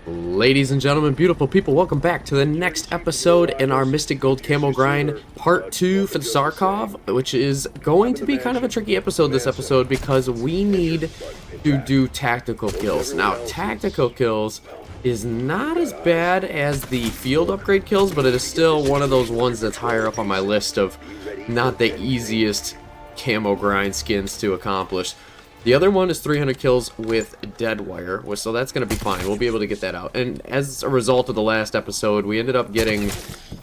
Ladies and gentlemen, beautiful people, welcome back to the next episode in our Mystic Gold Camo grind, part 2 for the Tsarkov, which is going to be kind of a tricky episode this episode because we need to do tactical kills. Now, tactical kills is not as bad as the field upgrade kills, but it is still one of those ones that's higher up on my list of not the easiest camo grind skins to accomplish. The other one is 300 kills with dead wire, so that's going to be fine. We'll be able to get that out. And as a result of the last episode, we ended up getting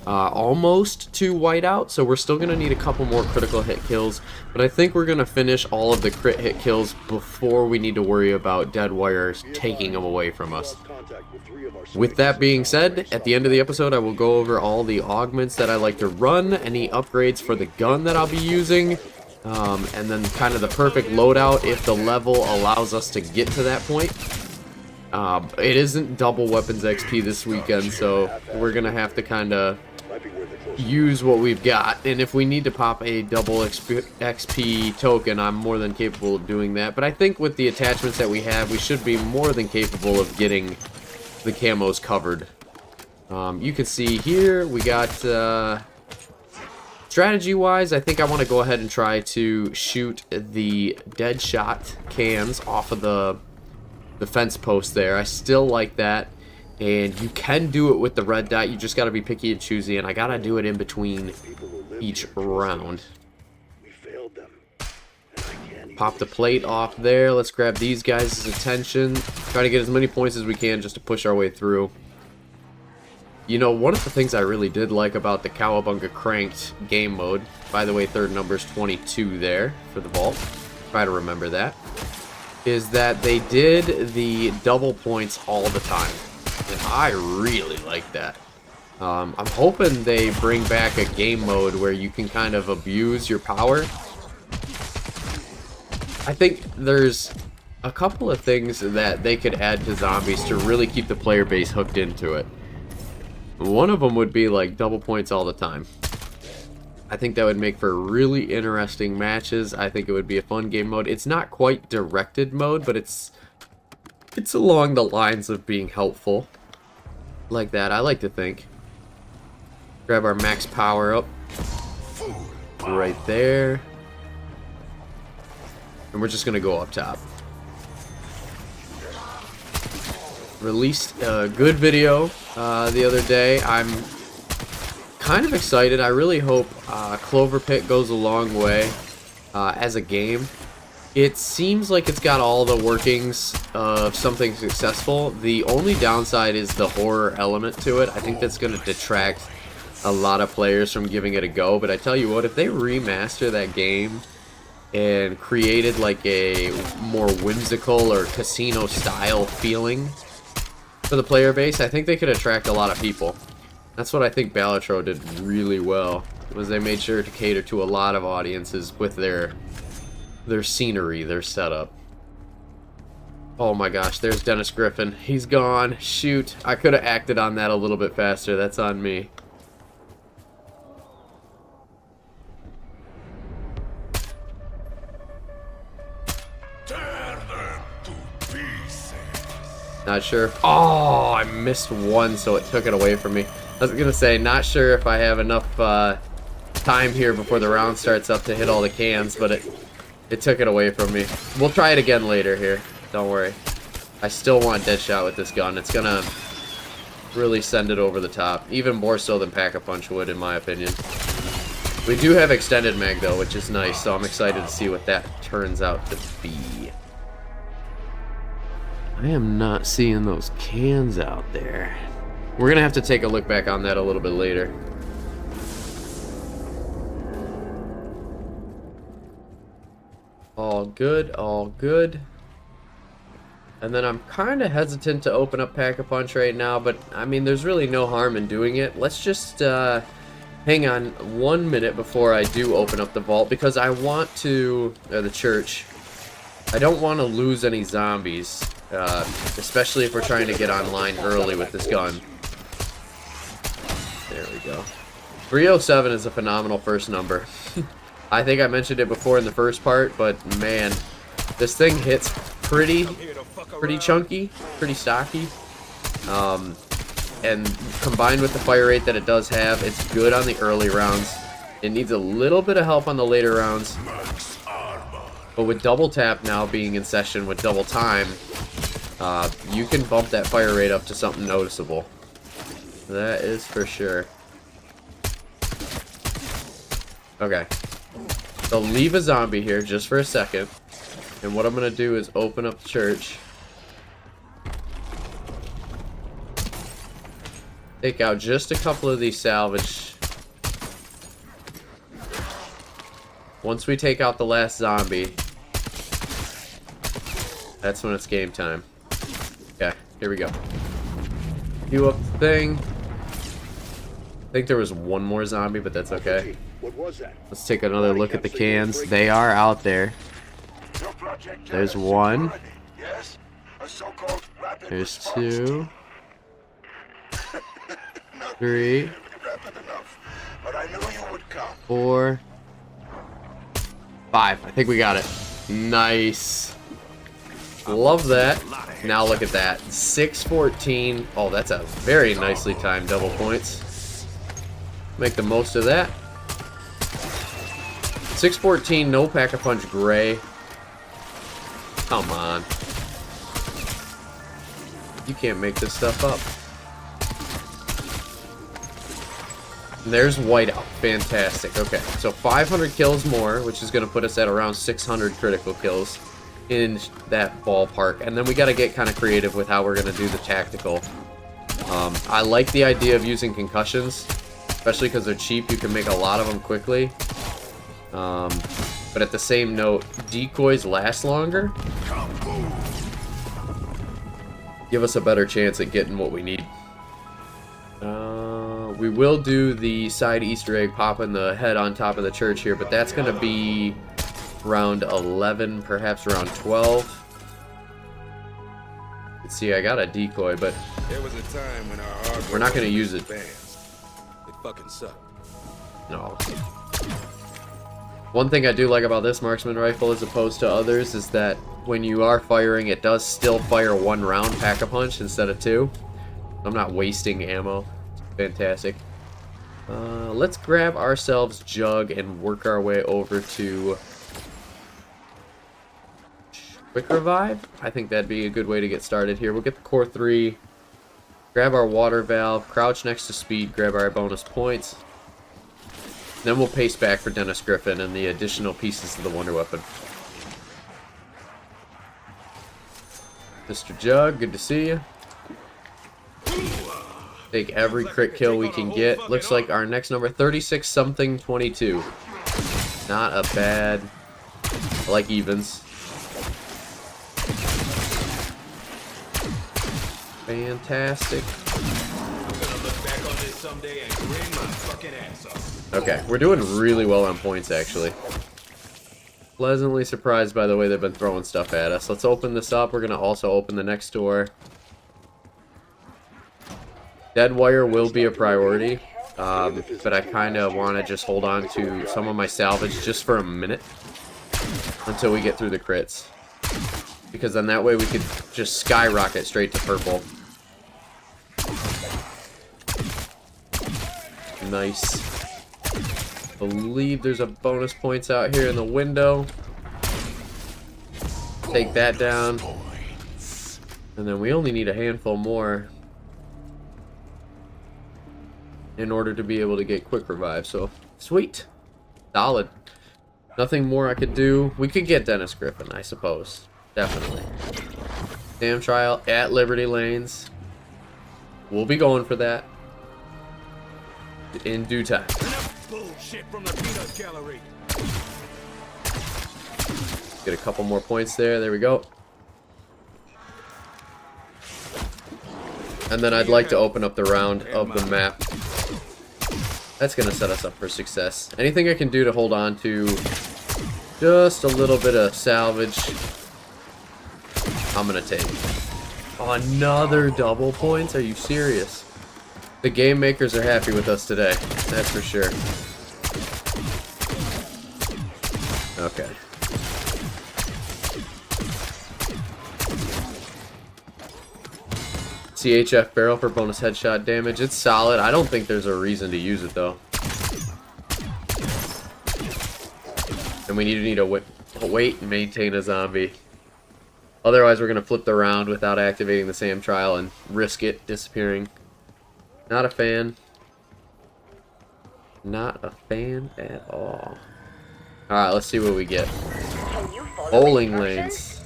almost 2 whiteout, so we're still going to need a couple more critical hit kills. But I think we're going to finish all of the crit hit kills before we need to worry about dead wires taking them away from us. With that being said, at the end of the episode, I will go over all the augments that I like to run, any upgrades for the gun that I'll be using, and then kind of the perfect loadout if the level allows us to get to that point. It isn't double weapons XP this weekend, so we're gonna have to kind of use what we've got, and if we need to pop a double XP token, I'm more than capable of doing that. But I think with the attachments that we have, we should be more than capable of getting the camos covered. You can see here we got strategy-wise, I think I want to go ahead and try to shoot the dead shot cans off of the fence post there. I still like that, and you can do it with the red dot. You just got to be picky and choosy, and I got to do it in between each round. Pop the plate off there. Let's grab these guys' attention. Try to get as many points as we can just to push our way through. You know, one of the things I really did like about the Cowabunga Cranked game mode, by the way, third number's 22 there for the vault, try to remember that, is that they did the double points all the time, and I really like that. I'm hoping they bring back a game mode where you can kind of abuse your power. I think there's a couple of things that they could add to zombies to really keep the player base hooked into it. One of them would be like double points all the time. I think that would make for really interesting matches. I think it would be a fun game mode. It's not quite directed mode, but it's along the lines of being helpful. Like that, I like to think. Grab our max power up. Right there. And we're just gonna go up top. Released a good video the other day. I'm kind of excited. I really hope Clover Pit goes a long way as a game. It seems like it's got all the workings of something successful. The only downside is the horror element to it. I think that's going to detract a lot of players from giving it a go. But I tell you what, if they remaster that game and created like a more whimsical or casino style feeling for the player base, I think they could attract a lot of people. That's what I think Balatro did really well, was they made sure to cater to a lot of audiences with their scenery, their setup. Oh my gosh, there's Dennis Griffin. He's gone. Shoot, I could have acted on that a little bit faster. That's on me. Not sure. Oh, I missed one, so it took it away from me. I was gonna say, not sure if I have enough time here before the round starts up to hit all the cans, but it took it away from me. We'll try it again later here. Don't worry. I still want Deadshot with this gun. It's gonna really send it over the top, even more so than Pack-a-Punch would, in my opinion. We do have extended mag though, which is nice, so I'm excited to see what that turns out to be. I am not seeing those cans out there. We're gonna have to take a look back on that a little bit later. All good, all good. And then I'm kind of hesitant to open up Pack-a-Punch right now, but I mean, there's really no harm in doing it. Let's just hang on 1 minute before I do open up the vault, because I want to, or the church, I don't want to lose any zombies. Especially if we're trying to get online early with this gun. There we go. 307 is a phenomenal first number. I think I mentioned it before in the first part, but man, this thing hits pretty chunky, pretty stocky. And combined with the fire rate that it does have, it's good on the early rounds. It needs a little bit of help on the later rounds. But with double tap now being in session with double time, you can bump that fire rate up to something noticeable. That is for sure. Okay. So leave a zombie here just for a second. And what I'm going to do is open up the church. Take out just a couple of these salvage. Once we take out the last zombie, that's when it's game time. Okay, here we go. Queue up the thing. I think there was one more zombie, but that's okay. What was that? Let's take another look at the cans. They are out there. There's one. There's two. 3. 4. 5. I think we got it. Nice. Love that. Now look at that. 614. Oh, that's a very nicely timed double points. Make the most of that. 614, no Pack-a-Punch gray. Come on. You can't make this stuff up. And there's whiteout. Fantastic. Okay, so 500 kills more, which is going to put us at around 600 critical kills in that ballpark. And then we got to get kind of creative with how we're going to do the tactical. I like the idea of using concussions, especially because they're cheap. You can make a lot of them quickly. But at the same note, decoys last longer. Give us a better chance at getting what we need. We will do the side Easter egg popping the head on top of the church here, but that's going to be round 11, perhaps around 12. Let's see, I got a decoy, but There was a time when our we're not going to use it. It fucking sucked. No. One thing I do like about this marksman rifle as opposed to others is that when you are firing, it does still fire 1 round Pack-a-Punch instead of 2. I'm not wasting ammo. It's fantastic. Let's grab ourselves Jug and work our way over to Quick Revive. I think that'd be a good way to get started here. We'll get the Core 3, grab our Water Valve, crouch next to Speed, grab our bonus points. Then we'll pace back for Dennis Griffin and the additional pieces of the Wonder Weapon. Mr. Jug, good to see you. Take every crit kill we can get. Looks like our next number, 36 something 22. Not a bad. I like evens. Fantastic. Okay, we're doing really well on points, actually. Pleasantly surprised by the way they've been throwing stuff at us. Let's open this up. We're going to also open the next door. Dead wire will be a priority, but I kind of want to just hold on to some of my salvage just for a minute until we get through the crits. Because then that way we could just skyrocket straight to purple. Nice. Believe there's a bonus points out here in the window. Take that down. And then we only need a handful more in order to be able to get Quick Revive. So, sweet. Solid. Nothing more I could do. We could get Dennis Griffin, I suppose. Definitely. Damn trial at Liberty Lanes. We'll be going for that in due time. Get a couple more points there. There we go. And then I'd like to open up the round of the map. That's going to set us up for success. Anything I can do to hold on to just a little bit of salvage, I'm going to take. Another double points? Are you serious? The game makers are happy with us today. That's for sure. Okay. CHF barrel for bonus headshot damage. It's solid. I don't think there's a reason to use it though. And we need to wait and maintain a zombie. Otherwise, we're gonna flip the round without activating the SAM trial and risk it disappearing. Not a fan. Not a fan at all. Alright, let's see what we get. Bowling lanes.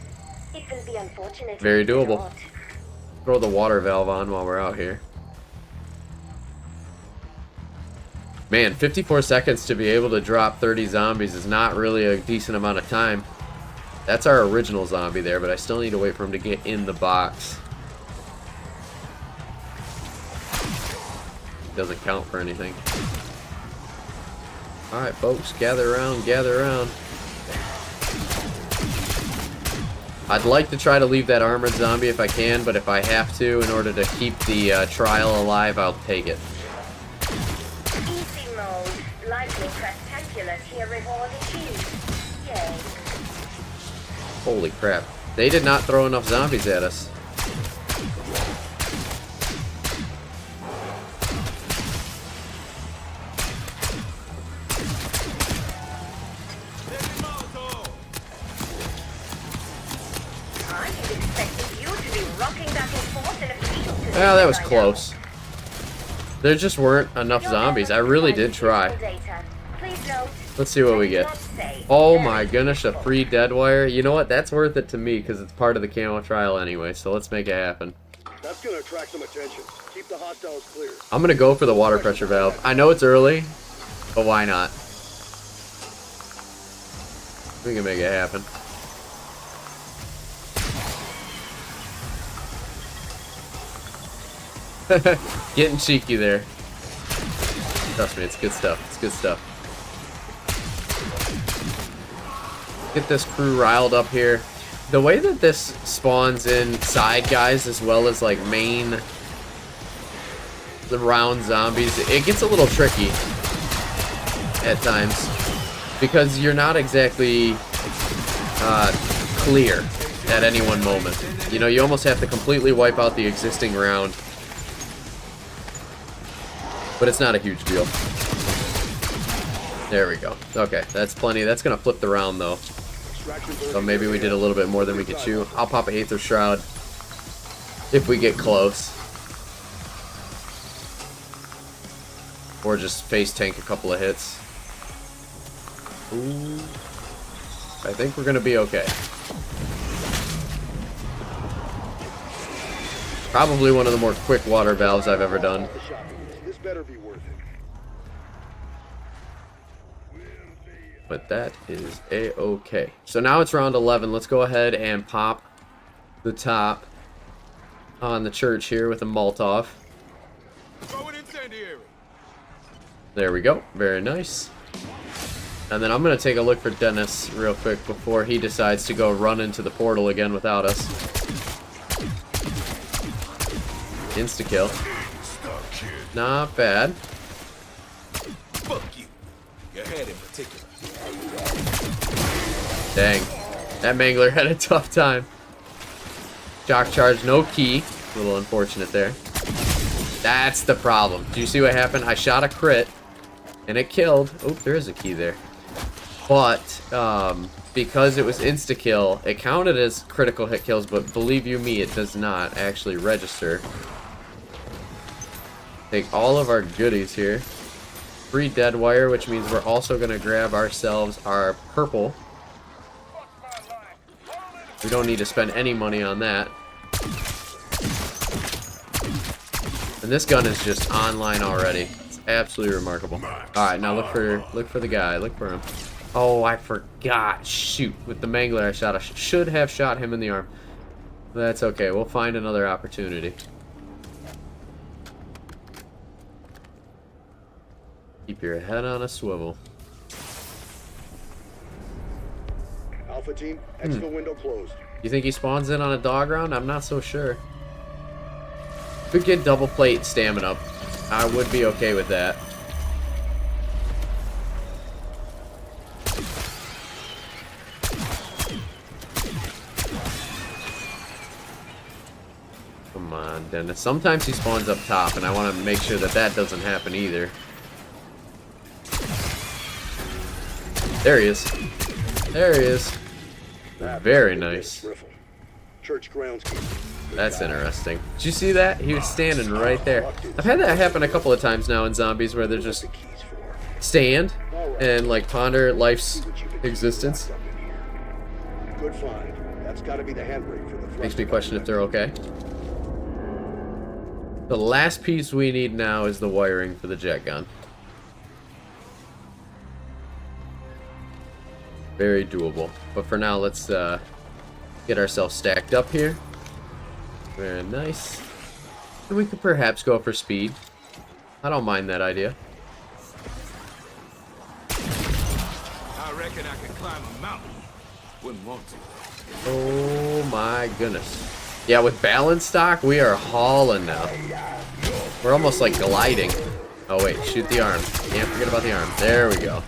Very doable. Throw the water valve on while we're out here. Man, 54 seconds to be able to drop 30 zombies is not really a decent amount of time. That's our original zombie there, but I still need to wait for him to get in the box. Doesn't count for anything. Alright, folks, gather around, gather around. I'd like to try to leave that armored zombie if I can, but if I have to, in order to keep the trial alive, I'll take it. Easy mode. Lightning rectangular tier reward achieved. Yay. Holy crap. They did not throw enough zombies at us. Yeah, that was close. There just weren't enough zombies. I really did try. Let's see what we get. Oh my goodness, a free dead wire. You know what? That's worth it to me because it's part of the camo trial anyway. So let's make it happen. That's gonna attract some attention. Keep the hostiles clear. I'm gonna go for the water pressure valve. I know it's early, but why not? We can make it happen. Getting cheeky there. Trust me, it's good stuff. It's good stuff. Get this crew riled up here. The way that this spawns in side guys as well as like main the round zombies, it gets a little tricky at times because you're not exactly clear at any one moment. You know, you almost have to completely wipe out the existing round. But it's not a huge deal. There we go. Okay, that's plenty. That's gonna flip the round though. So maybe we did a little bit more than we could chew. I'll pop a Aether Shroud if we get close. Or just face tank a couple of hits. Ooh. I think we're gonna be okay. Probably one of the more quick water valves I've ever done. This better be worth it. But that is a-okay. So now it's round 11. Let's go ahead and pop the top on the church here with a Molotov. There we go. Very nice. And then I'm going to take a look for Dennis real quick before he decides to go run into the portal again without us. Insta-kill. Not bad. Fuck you. Your head in particular. Dang. That Mangler had a tough time. Shock charge, no key. A little unfortunate there. That's the problem. Do you see what happened? I shot a crit, and it killed. Oh, there is a key there. But, because it was insta-kill, it counted as critical hit kills, but believe you me, it does not actually register. Take all of our goodies here. Free dead wire, which means we're also going to grab ourselves our purple. We don't need to spend any money on that. And this gun is just online already. It's absolutely remarkable. Alright, now look for the guy. Look for him. Oh, I forgot. Shoot. With the Mangler I shot, I should have shot him in the arm. That's okay. We'll find another opportunity. Keep your head on a swivel. Alpha team, exfil window closed. You think he spawns in on a dog round? I'm not so sure. Could get double plate stamina. I would be okay with that. Come on, And sometimes he spawns up top, and I want to make sure that that doesn't happen either. There he is. There he is. Very nice. Church groundskeeper. That's interesting. Did you see that? He was standing right there. I've had that happen a couple of times now in zombies where they're just stand and like ponder life's existence. Good find. That's got to be the handbrake for the. Makes me question if they're okay. The last piece we need now is the wiring for the jet gun. Very doable. But for now, let's get ourselves stacked up here. Very nice. And we could perhaps go for speed. I don't mind that idea. I reckon I can climb a mountain. Wouldn't want to. Oh my goodness. Yeah, with balance stock, we are hauling now. We're almost like gliding. Oh wait, shoot the arm. Can't forget about the arm. There we go.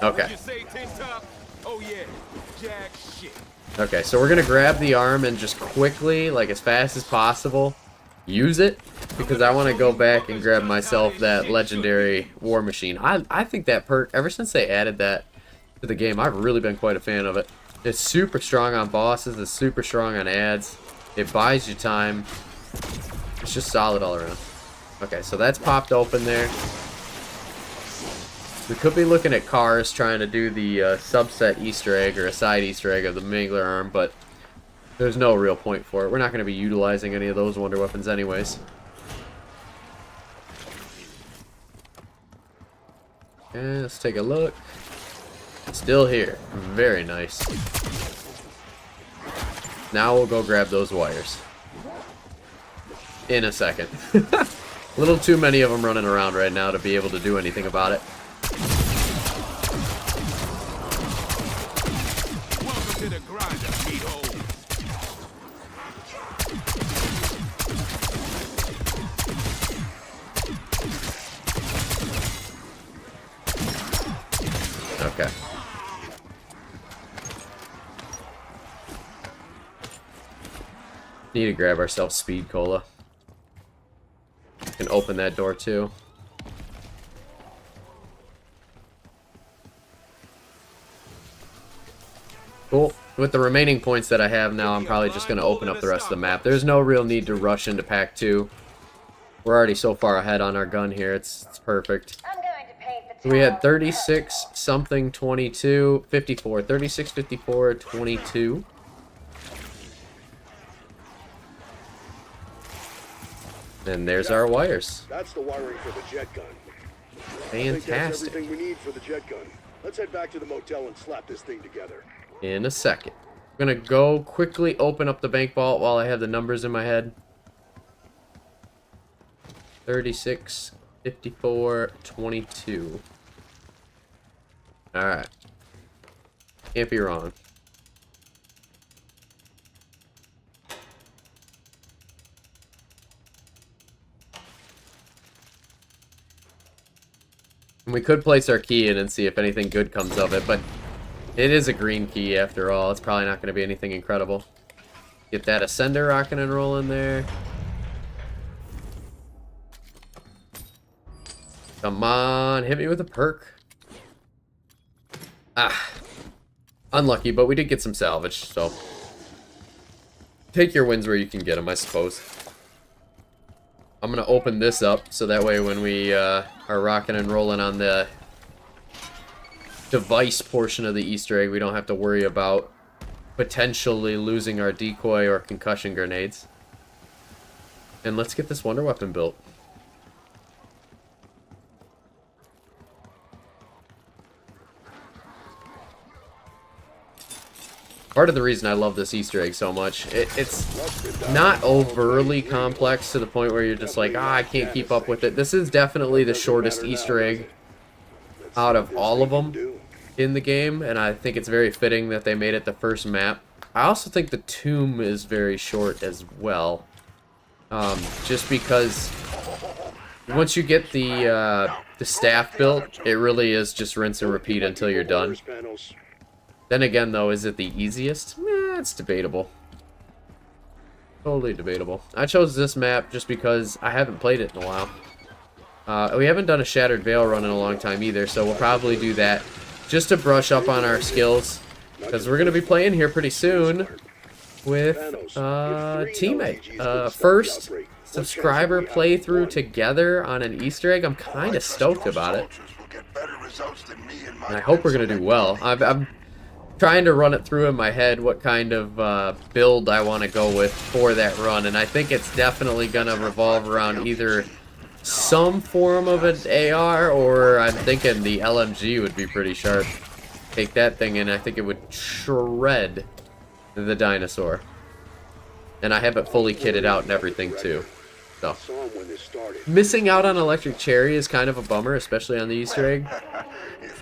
Okay. You say tin top? Oh yeah, jack shit. Okay, so we're gonna grab the arm and just quickly, like as fast as possible, use it, because I want to go back and grab myself that legendary war machine. I think that perk, ever since they added that to the game, I've really been quite a fan of it. It's super strong on bosses, it's super strong on ads, it buys you time, it's just solid all around. Okay, so that's popped open there. We could be looking at cars trying to do the subset Easter egg or a side Easter egg of the Mangler arm, but there's no real point for it. We're not going to be utilizing any of those wonder weapons anyways. Okay, let's take a look. Still here. Very nice. Now we'll go grab those wires. In a second. A little too many of them running around right now to be able to do anything about it. Welcome to the grinder, meathole. Okay. Need to grab ourselves speed cola. Can open that door too. Cool. With the remaining points that I have now, I'm probably just going to open up the rest of the map. There's no real need to rush into Pack 2. We're already so far ahead on our gun here. It's perfect. I'm going to paint the So we had town 36 something 22 54 36 54 22. And there's our wires. That's the wiring for the jet gun. I think that's Fantastic. everything we need for the jet gun. Let's head back to the motel and slap this thing together. In a second. I'm gonna go quickly open up the bank vault while I have the numbers in my head. 36 54 22. Alright. Can't be wrong. And we could place our key in and see if anything good comes of it, but it is a green key after all. It's probably not going to be anything incredible. Get that ascender rocking and rolling there. Come on, hit me with a perk. Ah. Unlucky, but we did get some salvage, so take your wins where you can get them, I suppose. I'm going to open this up, so that way when we are rocking and rolling on the device portion of the Easter egg, we don't have to worry about potentially losing our decoy or concussion grenades. And let's get this wonder weapon built. Part of the reason I love this Easter egg so much, it's not overly complex to the point where you're just like, ah, I can't keep up with it. This is definitely the shortest Easter egg out of all of them in the game, and I think it's very fitting that they made it the first map. I also think the tomb is very short as well, just because once you get the staff built, it really is just rinse and repeat until you're done. Then again, though, is it the easiest? It's debatable. Totally debatable. I chose this map just because I haven't played it in a while. We haven't done a Shattered Veil run in a long time either, so we'll probably do that just to brush up on our skills, because we're going to be playing here pretty soon with teammate. First subscriber playthrough together on an Easter egg. I'm kind of stoked about it, and I hope we're going to do well. I'm trying to run it through in my head what kind of build I want to go with for that run, and I think it's definitely going to revolve around either some form of an AR, or I'm thinking the LMG would be pretty sharp. Take that thing in, I think it would shred the dinosaur. And I have it fully kitted out and everything too. So missing out on Electric Cherry is kind of a bummer, especially on the Easter egg.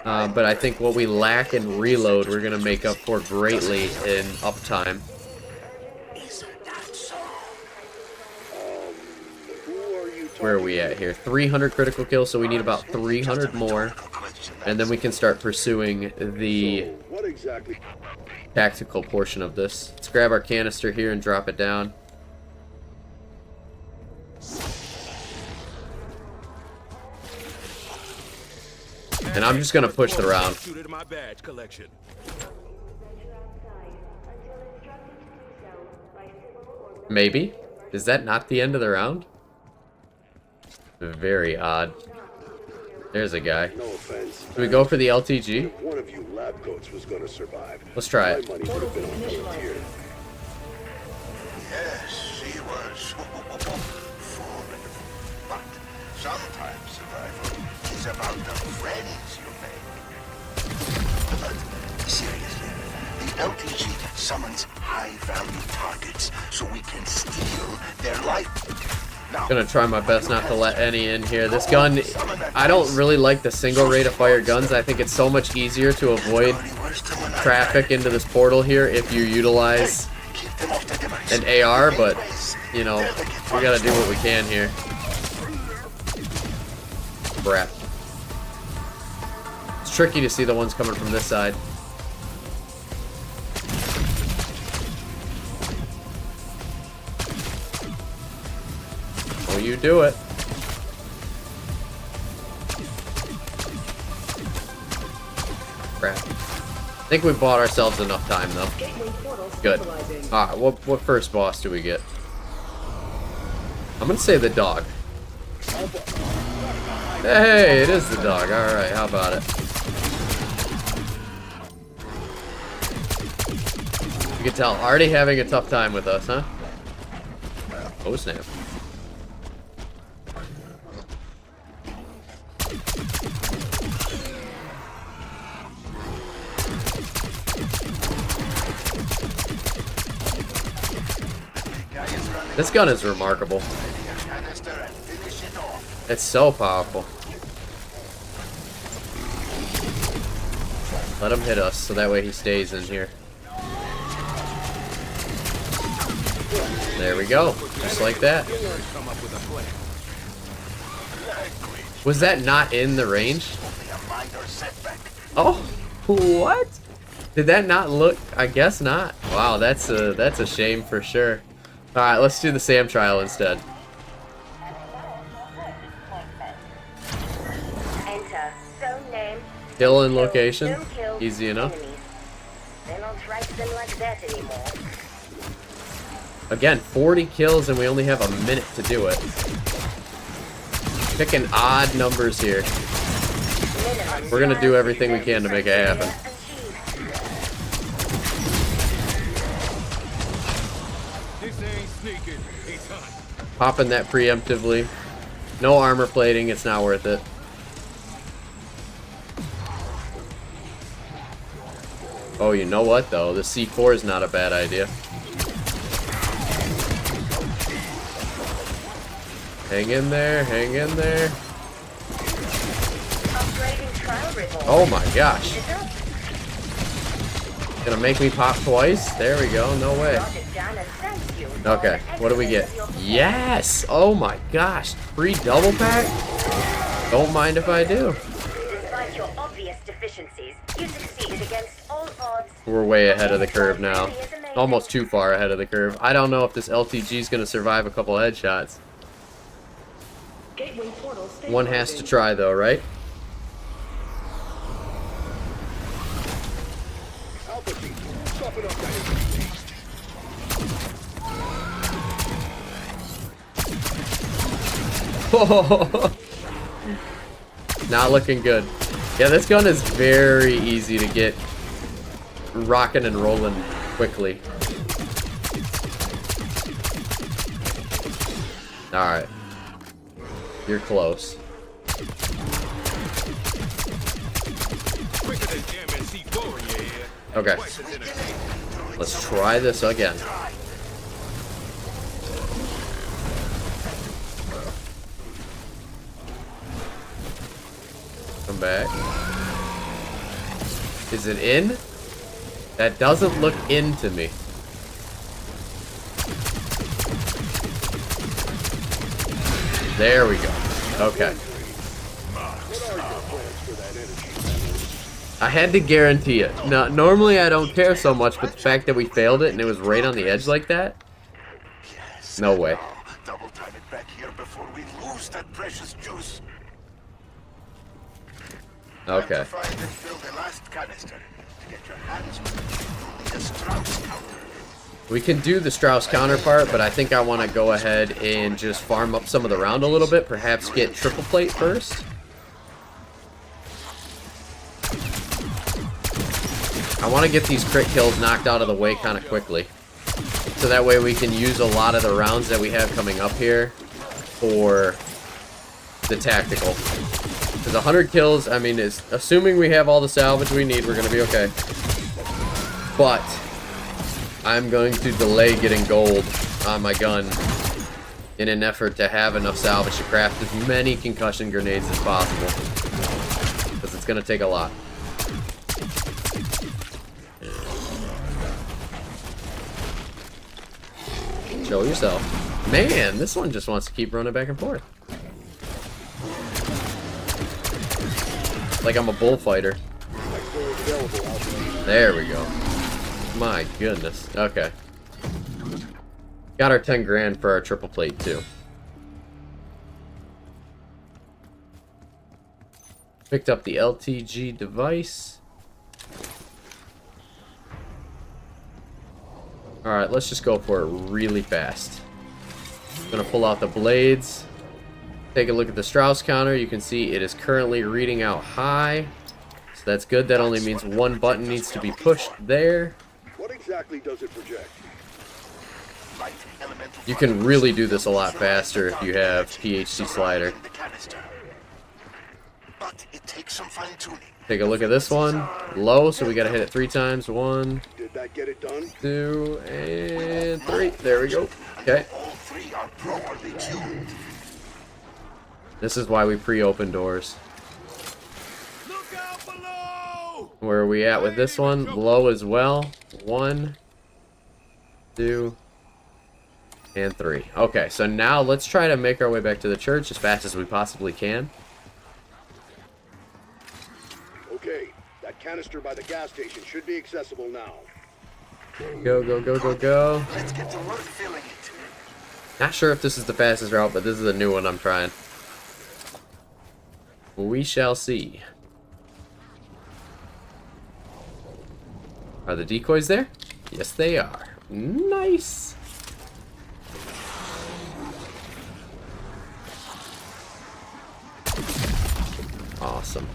But I think what we lack in reload, we're going to make up for greatly in uptime. Where are we at here? 300 critical kills, so we need about 300 more. And then we can start pursuing the tactical portion of this. Let's grab our canister here and drop it down. And I'm just going to push the round. Maybe? Is that not the end of the round? Very odd. There's a guy. No offense. Do we go for the LTG? One of you lab coats was going to survive. Let's try it. My money would have been on volunteer. Yes, he was formidable. But sometimes survival is about the friends you make. But seriously, the LTG summons high-value targets so we can steal their life. Gonna try my best not to let any in here. This gun, I don't really like the single rate of fire guns. I think it's so much easier to avoid traffic into this portal here if you utilize an AR, but, you know, we gotta do what we can here. Crap. It's tricky to see the ones coming from this side. Oh, you do it. Crap. I think we bought ourselves enough time, though. Good. Alright, what first boss do we get? I'm gonna say the dog. Hey, it is the dog. Alright, how about it? You can tell, already having a tough time with us, huh? Oh, snap. This gun is remarkable. It's so powerful. Let him hit us so that way he stays in here. There we go. Just like that. Was that not in the range? Oh, what? Did that not look? I guess not. Wow, that's a shame for sure. All right, let's do the SAM trial instead. Enter zone name. Kill and location. No kill Easy enough. enemies. They don't write them like that anymore. Again, 40 kills and we only have a minute to do it. Picking odd numbers here. We're gonna do everything we can to make it happen. Popping that preemptively. No armor plating, it's not worth it. Oh, you know what though? The C4 is not a bad idea. Hang in there, hang in there. Oh my gosh. Gonna make me pop twice? There we go, no way. Okay, what do we get? Yes! Oh my gosh, free double pack? Don't mind if I do. Despite your obvious deficiencies, you succeeded against all odds. We're way ahead of the curve now. As a Almost too far ahead of the curve. I don't know if this LTG is going to survive a couple headshots. One has to try though, right? Alpha team, soften up that Not looking good. Yeah, this gun is very easy to get rocking and rolling quickly. Alright. You're close. Quicker than MNC4 in your ear. Okay. Twice as entertaining. Let's try this again. Come back. Is it in? That doesn't look in to me. There we go. Okay. I had to guarantee it. Now, normally I don't care so much, but the fact that we failed it and it was right on the edge like that? No way. Double time it back here before we lose that precious juice. Okay. Time to find and fill the last canister. To get your hands on the Strauss counter. We can do the Strauss counterpart, but I think I want to go ahead and just farm up some of the round a little bit. Perhaps get triple plate first. I want to get these crit kills knocked out of the way kind of quickly. So that way we can use a lot of the rounds that we have coming up here for the tactical. Because 100 kills, I mean, is assuming we have all the salvage we need, we're going to be okay. But I'm going to delay getting gold on my gun in an effort to have enough salvage to craft as many concussion grenades as possible. Because it's going to take a lot. Show yourself. Man, this one just wants to keep running back and forth. Like I'm a bullfighter. There we go. My goodness. Okay. Got our 10 grand for our triple plate too. Picked up the LTG device. Alright, let's just go for it really fast. Gonna pull out the blades. Take a look at the Strauss counter. You can see it is currently reading out high. So that's good. That only means one button needs to be pushed there. What exactly does it project? You can really do this a lot faster if you have PhD slider. But it takes some fine tuning. Take a look at this one. Low, so we gotta hit it 3 times. 1, Did that get it done? 2, and 3. There we go. Okay. All three are properly tuned. This is why we pre-open doors. Look out below! Where are we at with this one? Low as well. 1, 2, and 3. Okay, so now let's try to make our way back to the church as fast as we possibly can. Okay, that canister by the gas station should be accessible now. Go, go, go, go, go. Let's get to work filling it. Not sure if this is the fastest route, but this is a new one I'm trying. We shall see. Are the decoys there? Yes, they are. Nice. Awesome.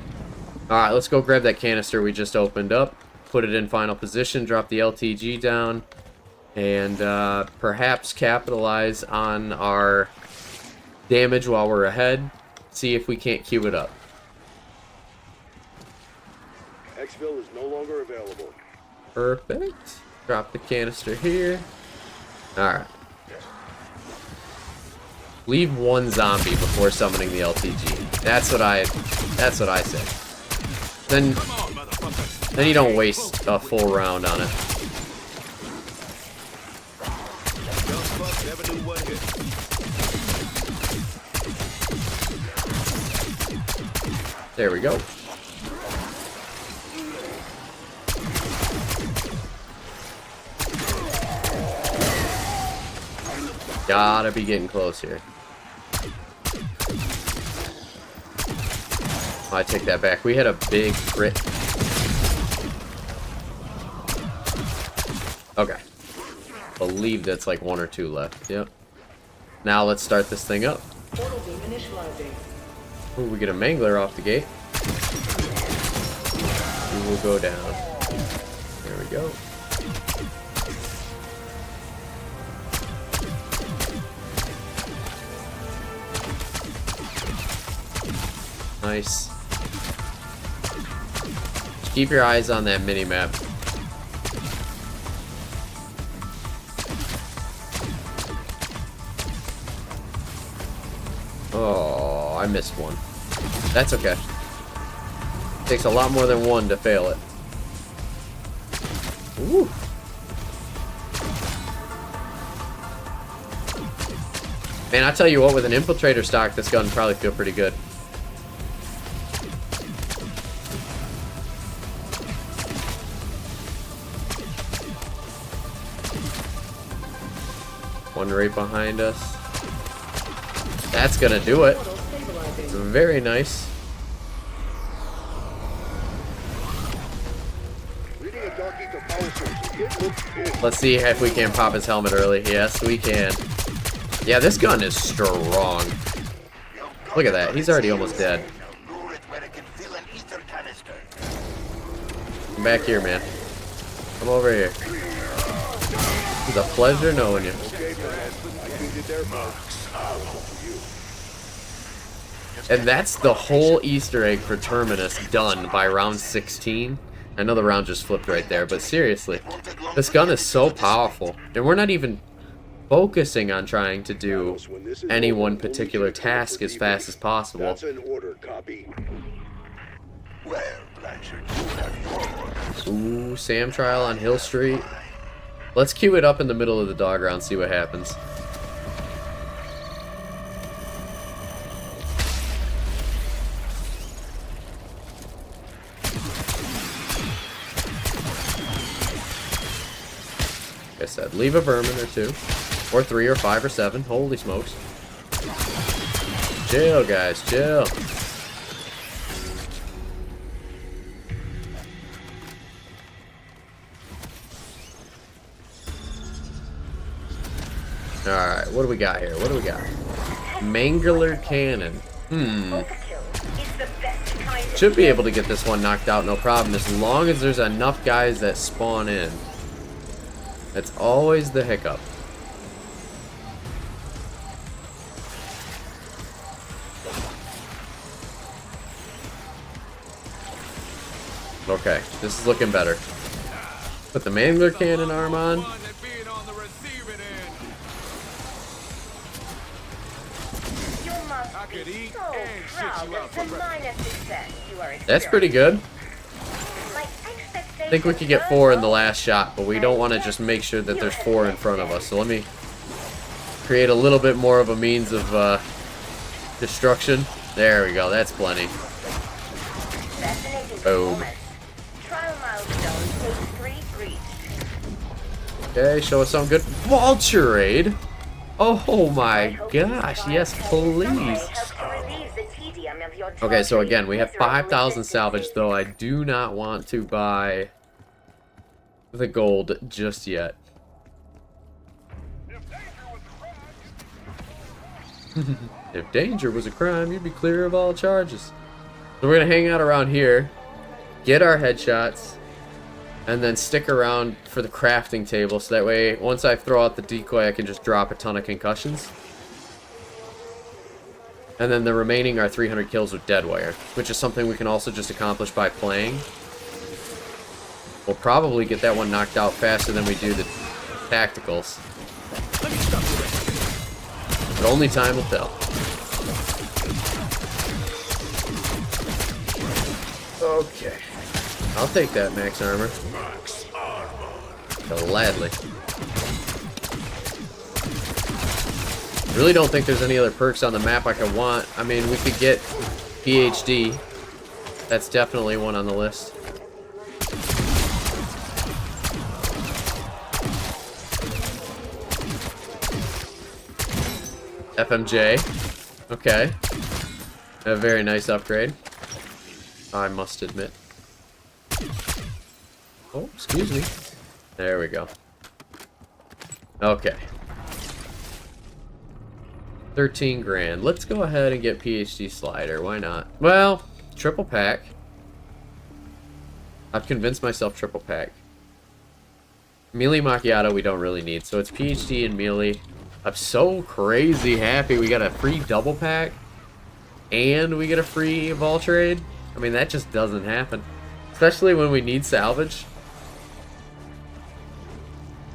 Alright, let's go grab that canister we just opened up. Put it in final position. Drop the LTG down. And perhaps capitalize on our damage while we're ahead. See if we can't queue it up. Exfil is no longer available. Perfect. Drop the canister here. Alright. Leave one zombie before summoning the LTG. That's what I say. Then you don't waste a full round on it. Never knew what hit. There we go. Gotta be getting close here. Oh, I take that back. We had a big crit. Okay. Believe that's like 1 or 2 left. Yep. Now let's start this thing up. Ooh, we get a mangler off the gate. We will go down. There we go. Nice. Just keep your eyes on that mini-map. Oh, I missed one. That's okay. Takes a lot more than one to fail it. Ooh. Man, I tell you what, with an infiltrator stock, this gun probably feel pretty good. One right behind us. That's gonna do it. Very nice. Let's see if we can pop his helmet early. Yes, we can. Yeah, this gun is strong. Look at that. He's already almost dead. Come back here, man. Come over here. It's a pleasure knowing you. And that's the whole Easter egg for Terminus done by round 16. I know the round just flipped right there, but seriously, this gun is so powerful. And we're not even focusing on trying to do any one particular task as fast as possible. That's an order, copy. Ooh, Sam trial on Hill Street. Let's queue it up in the middle of the dog round, see what happens. Like I said, leave a vermin or 2, or 3, or 5, or 7. Holy smokes. Chill, guys, chill. Alright, what do we got here? What do we got? Mangler cannon. Should be able to get this one knocked out, no problem, as long as there's enough guys that spawn in. That's always the hiccup. Okay, this is looking better. Put the Mangler cannon arm on. That's pretty good. I think we could get 4 in the last shot, but we don't want to just make sure that there's 4 in front of us. So let me create a little bit more of a means of destruction. There we go. That's plenty. Boom. Okay, show us something good. Vulturade. Oh my gosh, yes, please. Okay, so again, we have 5,000 salvage, though I do not want to buy the gold just yet. If danger was a crime, you'd be clear of all charges. So we're going to hang out around here, get our headshots, and then stick around for the crafting table, so that way, once I throw out the decoy, I can just drop a ton of concussions. And then the remaining are 300 kills with Deadwire, which is something we can also just accomplish by playing. We'll probably get that one knocked out faster than we do the tacticals. But only time will tell. Okay. I'll take that max armor. Gladly. Really don't think there's any other perks on the map I could want. I mean, we could get PhD. That's definitely one on the list. FMJ. Okay. A very nice upgrade, I must admit. Oh, excuse me. There we go. Okay. 13 grand. Let's go ahead and get PhD slider. Why not? Well, triple pack. I've convinced myself triple pack. Melee macchiato we don't really need, so it's PhD and melee. I'm so crazy happy we got a free double pack and we get a free Vol trade. I mean, that just doesn't happen, especially when we need salvage.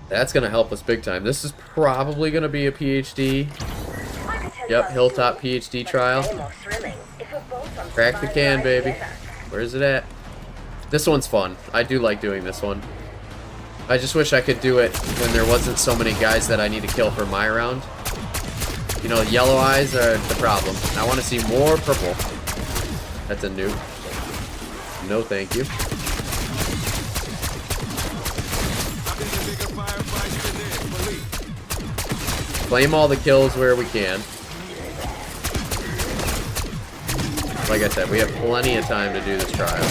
That's gonna help us big time. This is probably gonna be a PhD. Yep, Hilltop PhD trial. Crack the can, baby. Where's it at? This one's fun. I do like doing this one. I just wish I could do it when there wasn't so many guys that I need to kill for my round. You know, yellow eyes are the problem. I want to see more purple. That's a nuke. No, thank you. Claim all the kills where we can. Like I said, we have plenty of time to do this trial.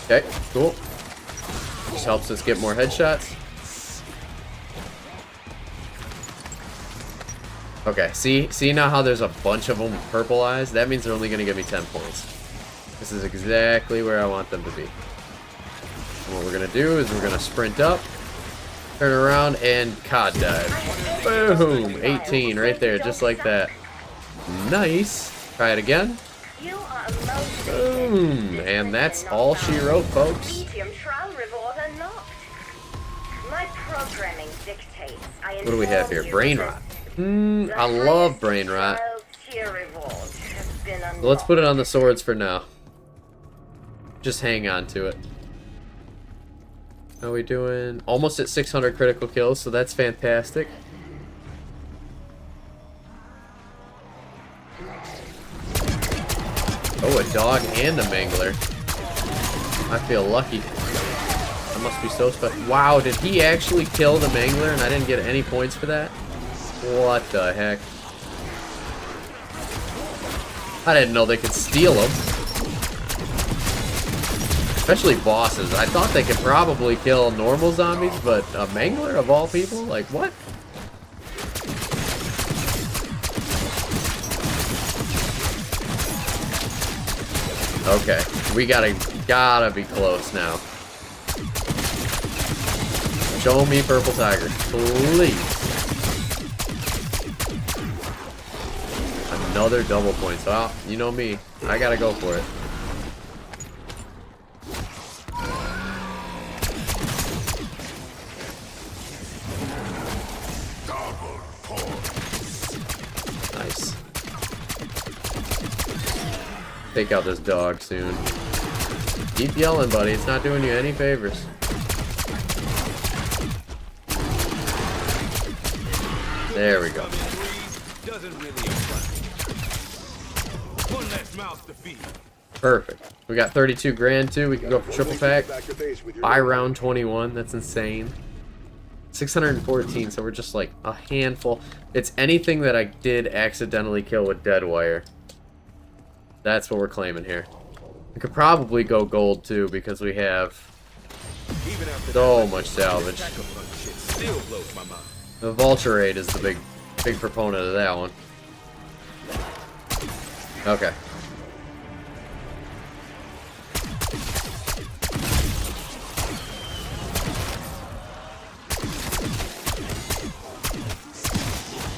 Okay, cool. Just helps us get more headshots. Okay, see now how there's a bunch of them with purple eyes? That means they're only going to give me 10 points. This is exactly where I want them to be. And what we're going to do is we're going to sprint up, turn around, and COD dive. Boom! 18 right there, just like that. Nice. Try it again. Boom! And that's all she wrote, folks. What do we have here? Brain rot. I love brain rot. So let's put it on the swords for now. Just hang on to it. How are we doing? Almost at 600 critical kills, so that's fantastic. Oh, a dog and a mangler. I feel lucky. I must be so special. Wow, did he actually kill the mangler and I didn't get any points for that? What the heck? I didn't know they could steal them. Especially bosses. I thought they could probably kill normal zombies, but a mangler of all people? Like, what? Okay, we gotta be close now. Show me purple tiger, please. Another double points. Well, you know me, I gotta go for it. Nice. Take out this dog soon. Keep yelling, buddy. It's not doing you any favors. There we go. Perfect. We got 32 grand too. We can go for triple pack. By round 21. That's insane. 614. So we're just like a handful. It's anything that I did accidentally kill with dead wire. That's what we're claiming here. We could probably go gold too because we have so much salvage. The vulture raid is the big proponent of that one. Okay.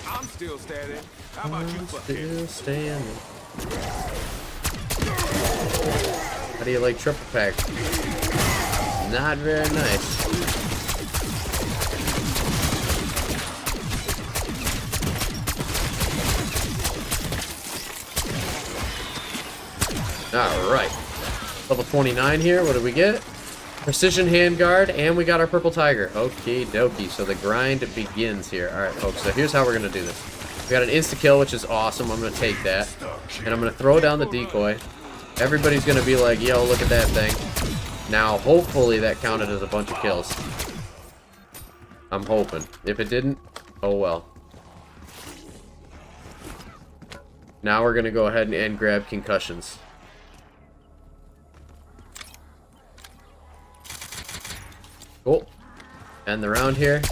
I'm still standing. How about you? Still standing. How do you like triple pack? Not very nice. Alright. Level 29 here. What did we get? Precision handguard, and we got our purple tiger. Okie dokie. So the grind begins here. Alright, folks. So here's how we're going to do this. We got an insta-kill, which is awesome. I'm going to take that. And I'm going to throw down the decoy. Everybody's going to be like, yo, look at that thing. Now, hopefully that counted as a bunch of kills. I'm hoping. If it didn't, oh well. Now we're gonna go ahead and grab concussions. Cool. End the round here.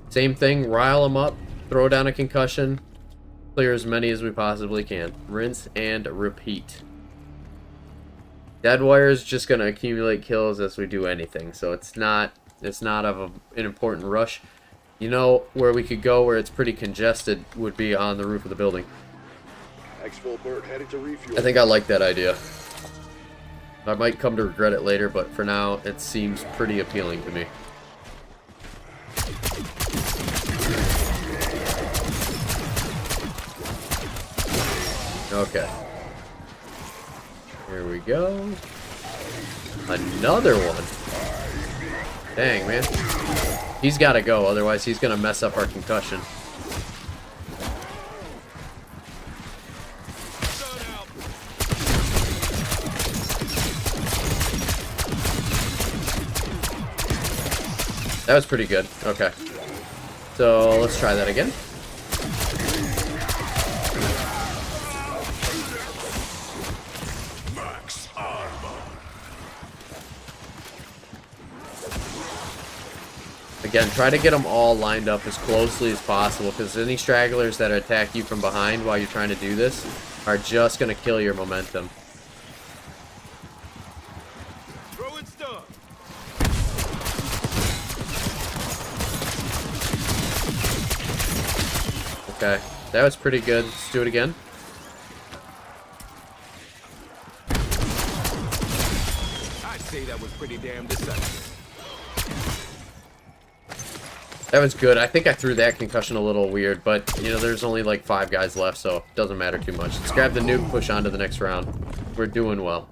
Same thing, rile them up, throw down a concussion, clear as many as we possibly can. Rinse and repeat. Dead wire is just gonna accumulate kills as we do anything, so it's not of an important rush. You know where we could go where it's pretty congested would be on the roof of the building. Exfil Bert headed to refuel. I think I like that idea. I might come to regret it later, but for now it seems pretty appealing to me. Okay. Here we go. Another one. Dang, man. He's got to go, otherwise he's going to mess up our concussion. That was pretty good. Okay. So, let's try that again. Again, try to get them all lined up as closely as possible, because any stragglers that attack you from behind while you're trying to do this are just going to kill your momentum. Throwing stuff. Okay, that was pretty good. Let's do it again. I'd say that was pretty damn decisive. That was good. I think I threw that concussion a little weird, but, you know, there's only like 5 guys left, so it doesn't matter too much. Let's grab the nuke, push on to the next round. We're doing well.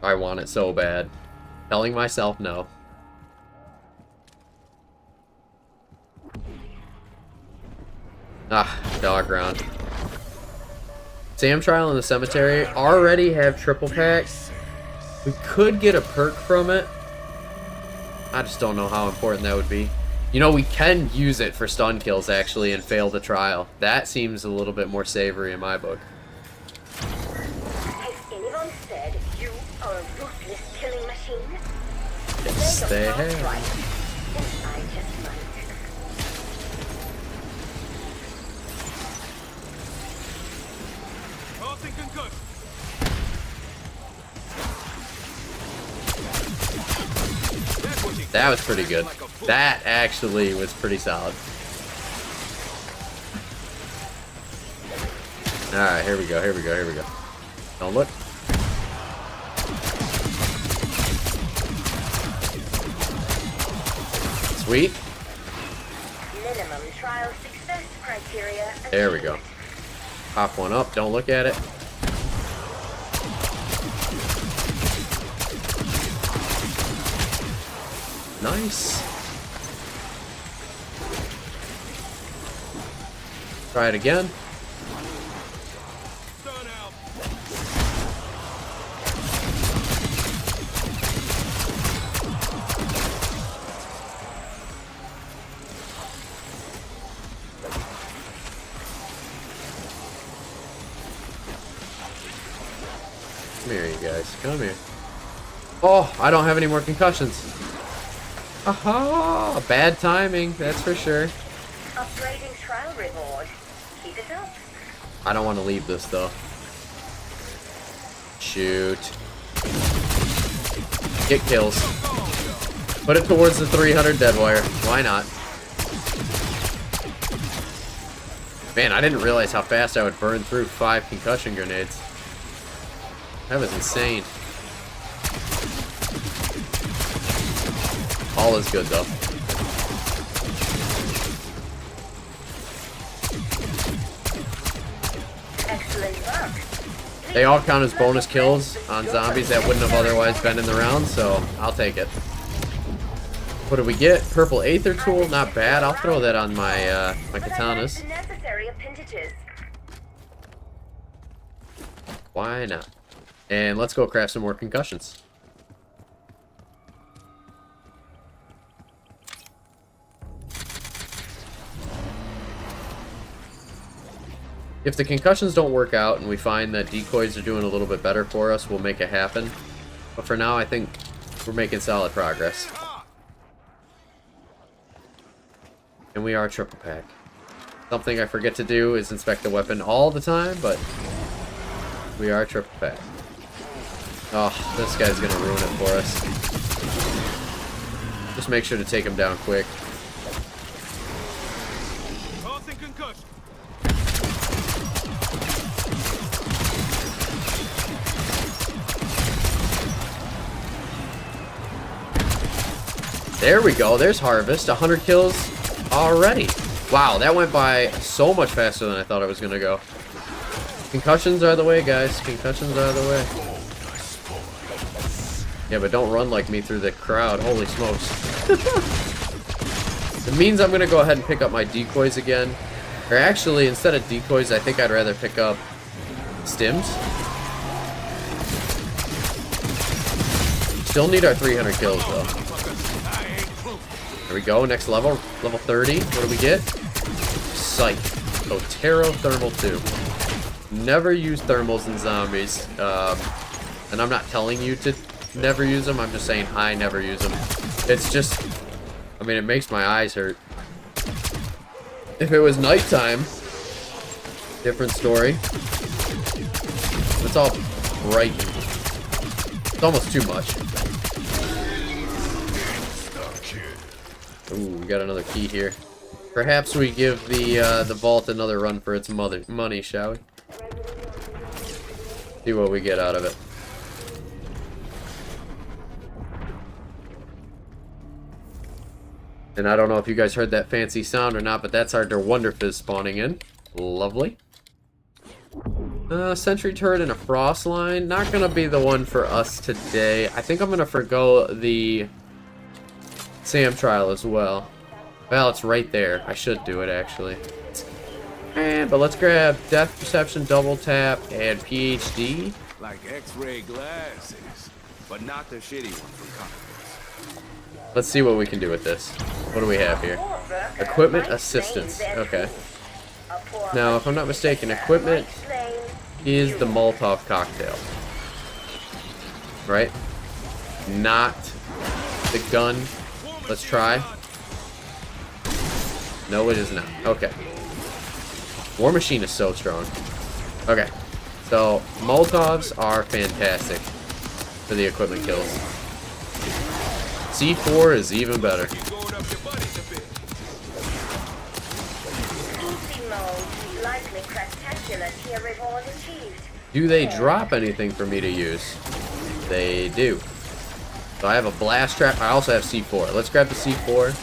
I want it so bad. Telling myself no. Ah, dog round. Sam Trial in the Cemetery already have triple packs. We could get a perk from it. I just don't know how important that would be. You know, we can use it for stun kills actually and fail the trial. That seems a little bit more savory in my book. Has anyone said you are a ruthless killing machine? Yes, they have. Right. Yes, I just might. Tossing concussion. That was pretty good. That actually was pretty solid. Alright, here we go, here we go, here we go. Don't look. Sweet. Minimum trial success criteria. There we go. Pop one up, don't look at it. Nice. Try it again. Stun out. Come here, you guys. Come here. Oh, I don't have any more concussions. Aha! Bad timing, that's for sure. Upgrading trial reward. Keep it up. I don't want to leave this, though. Shoot. Get kills. Put it towards the 300 dead wire. Why not? Man, I didn't realize how fast I would burn through 5 concussion grenades. That was insane. All is good, though. Excellent work. They all count as bonus kills on zombies that wouldn't have otherwise been in the round, so I'll take it. What do we get? Purple Aether Tool, not bad. I'll throw that on my my But I lack katanas. the necessary appendages. Why not? And let's go craft some more concussions. If the concussions don't work out and we find that decoys are doing a little bit better for us, we'll make it happen. But for now, I think we're making solid progress. And we are triple pack. Something I forget to do is inspect the weapon all the time, but we are triple pack. Oh, this guy's gonna ruin it for us. Just make sure to take him down quick. Tossing concussion. There we go. There's Harvest. 100 kills already. Wow, that went by so much faster than I thought it was gonna go. Concussions are the way, guys. Concussions are the way. Yeah, but don't run like me through the crowd. Holy smokes. It means I'm gonna go ahead and pick up my decoys again. Or actually, instead of decoys, I think I'd rather pick up stims. Still need our 300 kills, though. There we go, next level, level 30. What do we get? Sight. Otero Thermal 2. Never use thermals in zombies. And I'm not telling you to never use them, I'm just saying I never use them. It's just, I mean, it makes my eyes hurt. If it was nighttime, different story. It's all bright. It's almost too much. Ooh, we got another key here. Perhaps we give the vault another run for its money, shall we? See what we get out of it. And I don't know if you guys heard that fancy sound or not, but that's our Der Wonderfizz spawning in. Lovely. Sentry turret and a frost line. Not gonna be the one for us today. I think I'm gonna forgo the Sam trial as well. Well, it's right there. I should do it actually. But let's grab Death Perception, Double Tap, and PhD. Like X-ray glasses, but not the shitty one from comics. Let's see what we can do with this. What do we have here? Equipment assistance. Okay. Now, if I'm not mistaken, equipment is the Molotov cocktail. Right? Not the gun. Let's try. No, it is not. Okay. War Machine is so strong. Okay. So, Molotovs are fantastic for the equipment kills. C4 is even better. Do they drop anything for me to use? They do. So I have a blast trap. I also have C4. Let's grab the C4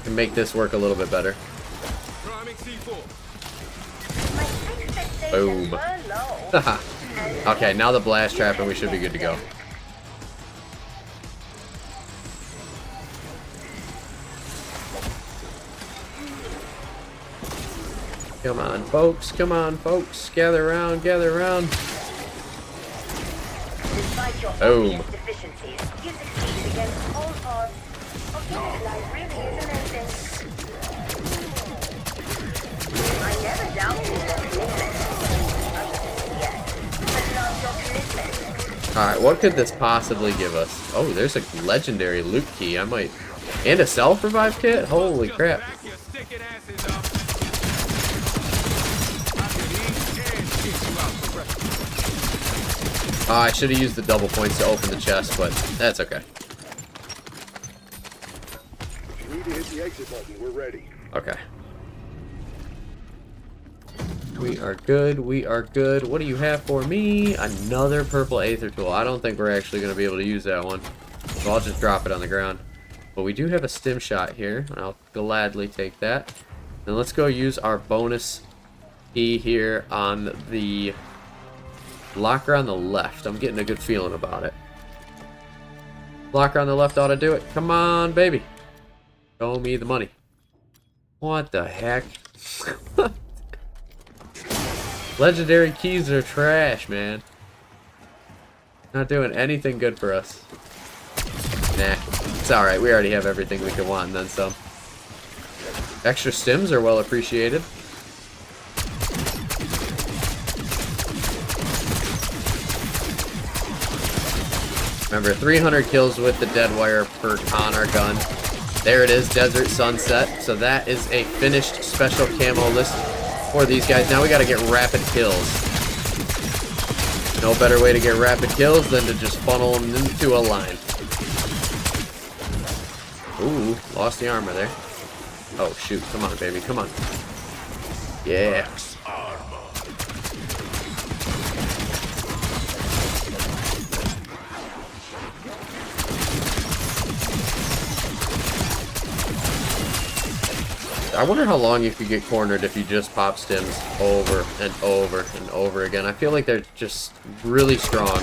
and make this work a little bit better. Boom. Okay, now the blast trap and we should be good to go. Come on, folks. Come on, folks. Gather around. Gather around. Boom. Alright, what could this possibly give us? Oh, there's a legendary loot key. I might... And a self-revive kit? Holy crap. I should have used the double points to open the chest, but that's okay. You need to hit the exit button. We're ready. Okay. We are good. We are good. What do you have for me? Another purple Aether Tool. I don't think we're actually going to be able to use that one. So I'll just drop it on the ground. But we do have a stim shot here. And I'll gladly take that. Then let's go use our bonus key here on the locker on the left. I'm getting a good feeling about it. Blocker on the left ought to do it. Come on, baby. Show me the money. What the heck? Legendary keys are trash, man. Not doing anything good for us. Nah, it's alright. We already have everything we can want and then some. Extra stims are well appreciated. Remember, 300 kills with the dead wire per on our gun. There it is, Desert Sunset. So that is a finished special camo list for these guys. Now we gotta get rapid kills. No better way to get rapid kills than to just funnel them into a line. Ooh, lost the armor there. Oh shoot, come on baby, come on. Yeah. I wonder how long you could get cornered if you just pop stims over and over and over again. I feel like they're just really strong.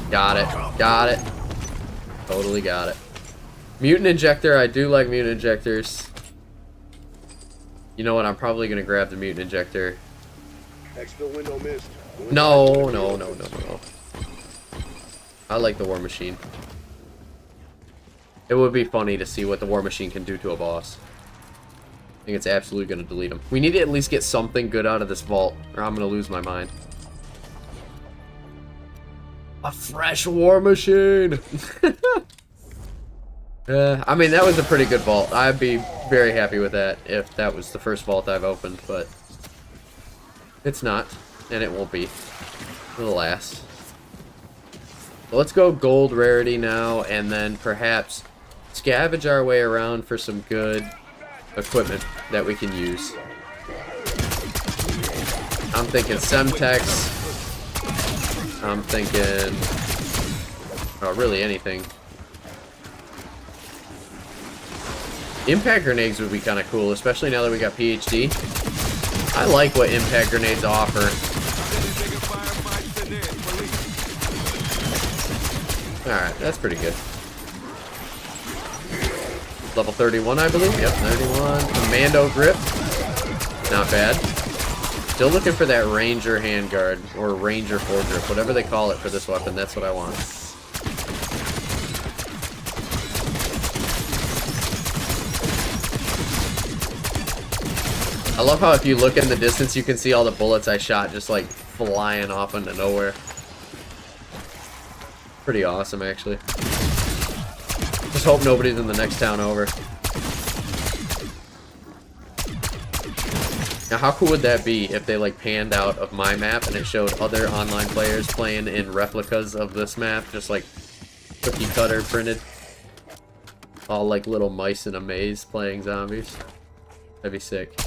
Got it. Got it. Totally got it. Mutant injector. I do like mutant injectors. You know what? I'm probably going to grab the mutant injector. Exfil window missed. No. I like the war machine. It would be funny to see what the war machine can do to a boss. I think it's absolutely going to delete him. We need to at least get something good out of this vault, or I'm going to lose my mind. A fresh war machine! I mean, that was a pretty good vault. I'd be very happy with that if that was the first vault I've opened, but it's not, and it won't be. It'll last. So let's go gold rarity now, and then perhaps scavenge our way around for some good equipment that we can use. I'm thinking Semtex. I'm thinking, oh, really anything. Impact grenades would be kind of cool, especially now that we got PhD. I like what impact grenades offer. Alright, that's pretty good. Level 31, I believe. Yep, 31. Commando grip. Not bad. Still looking for that Ranger handguard, or Ranger foregrip, whatever they call it for this weapon. That's what I want. I love how if you look in the distance, you can see all the bullets I shot just like flying off into nowhere. Pretty awesome, actually. Just hope nobody's in the next town over. Now, how cool would that be if they like panned out of my map and it showed other online players playing in replicas of this map, just like cookie cutter printed, all like little mice in a maze playing zombies? That'd be sick.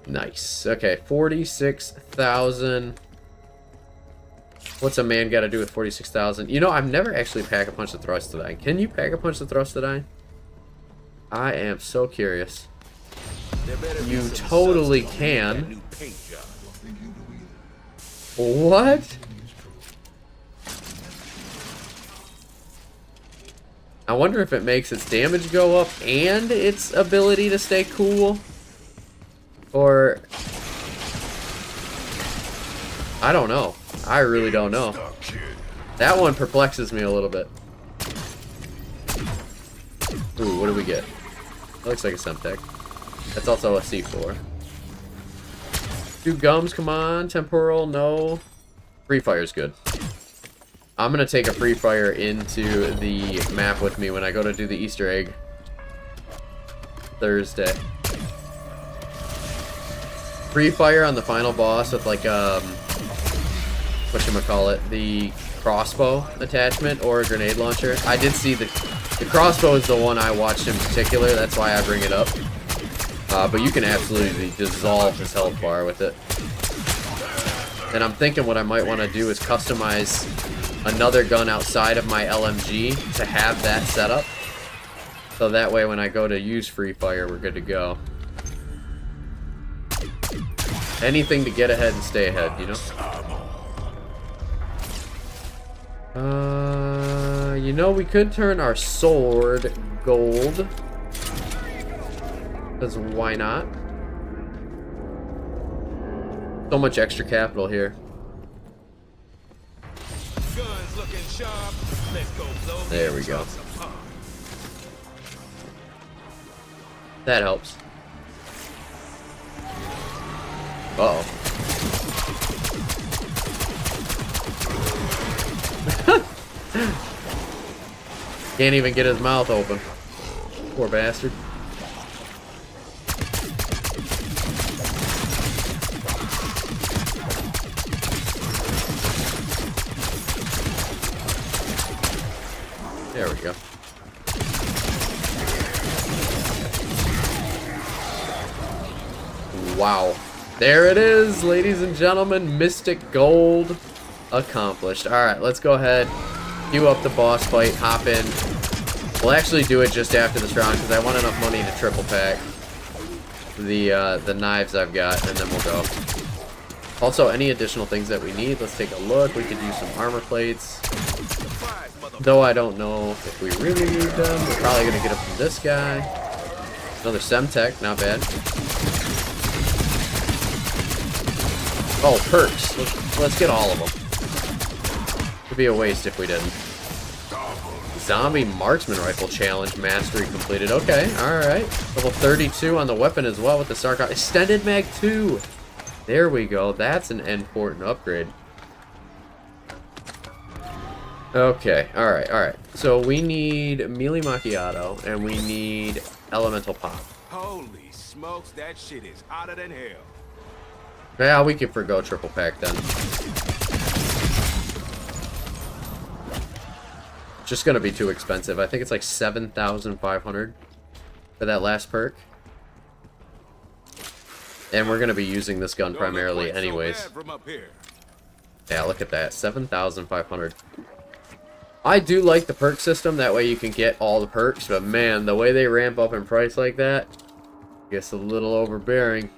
Nice. Okay, 46,000. What's a man got to do with 46,000? You know, I've never actually pack a punch the thrust to die. Can you pack a punch the thrust to die? I am so curious. You totally can. What? I wonder if it makes its damage go up and its ability to stay cool. Or I don't know. I really don't know. That one perplexes me a little bit. Ooh, what do we get? That looks like a Semtech. That's also a C4. Two gums, come on. Temporal, no. Free fire's good. I'm gonna take a free fire into the map with me when I go to do the Easter egg Thursday. Free fire on the final boss with like whatchamacallit, the crossbow attachment or a grenade launcher. I did see the crossbow is the one I watched in particular, that's why I bring it up. But you can absolutely dissolve his health bar with it. And I'm thinking what I might want to do is customize another gun outside of my LMG to have that setup. So that way when I go to use free fire, we're good to go. Anything to get ahead and stay ahead, you know? You know, we could turn our sword gold. Because why not? So much extra capital here. Guns looking sharp. Let's go blow There we these go. chunks apart. That helps. Uh-oh. Can't even get his mouth open. Poor bastard. There we go. Wow. There it is, ladies and gentlemen. Mystic Gold accomplished. Alright, let's go ahead. Queue up the boss fight. Hop in. We'll actually do it just after this round because I want enough money to triple pack the knives I've got, and then we'll go. Also, any additional things that we need, let's take a look. We could use some armor plates. Though I don't know if we really need them. We're probably going to get them from this guy. Another Semtech, not bad. Oh, perks. Let's get all of them. It'd be a waste if we didn't. Zombie Marksman Rifle Challenge Mastery completed. Okay, alright. Level 32 on the weapon as well with the Tsarkov. Extended Mag 2! There we go. That's an important upgrade. Okay, alright. So we need Melee Macchiato, and we need Elemental Pop. Holy smokes, that shit is hotter than hell. Yeah, we can forgo triple pack then. Just gonna be too expensive. I think it's like 7,500 for that last perk. And we're gonna be using this gun primarily anyways. Yeah, look at that. 7,500. I do like the perk system. That way you can get all the perks. But man, the way they ramp up in price like that gets a little overbearing.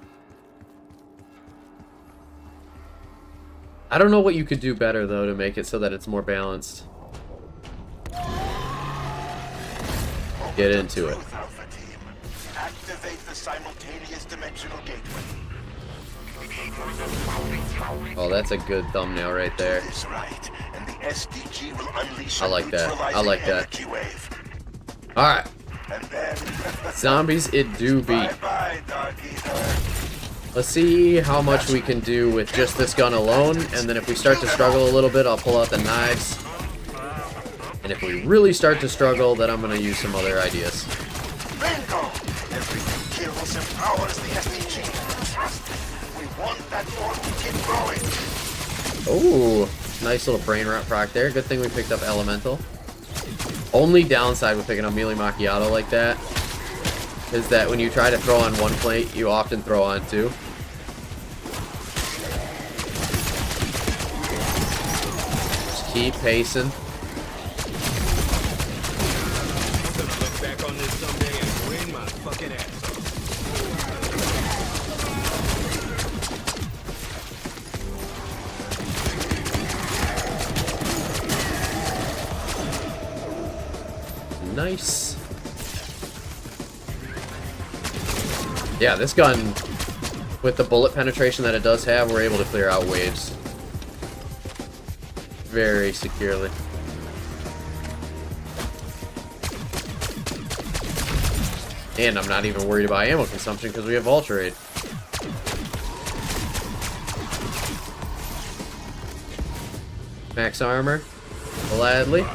I don't know what you could do better, though, to make it so that it's more balanced. Get into it. Activate the simultaneous dimensional gateway. Oh, that's a good thumbnail right there. That's right. And the SDG will unleash I like that. I like that. Alright. And then Zombies, it do be. bye-bye, dog eater. Let's see how much we can do with just this gun alone, and then if we start to struggle a little bit, I'll pull out the knives. And if we really start to struggle, then I'm going to use some other ideas. Bingo! Everything kills empowers the SDG. Trust me, we want that orb to keep growing. Ooh, nice little brain rot proc there. Good thing we picked up Elemental. Only downside with picking up Melee Macchiato like that is that when you try to throw on one plate, you often throw on two. Just keep pacing. I'm gonna look back on this someday and grin my fucking ass off. Nice. Yeah, this gun, with the bullet penetration that it does have, we're able to clear out waves very securely. And I'm not even worried about ammo consumption because we have Ultra Raid. Max armor, gladly.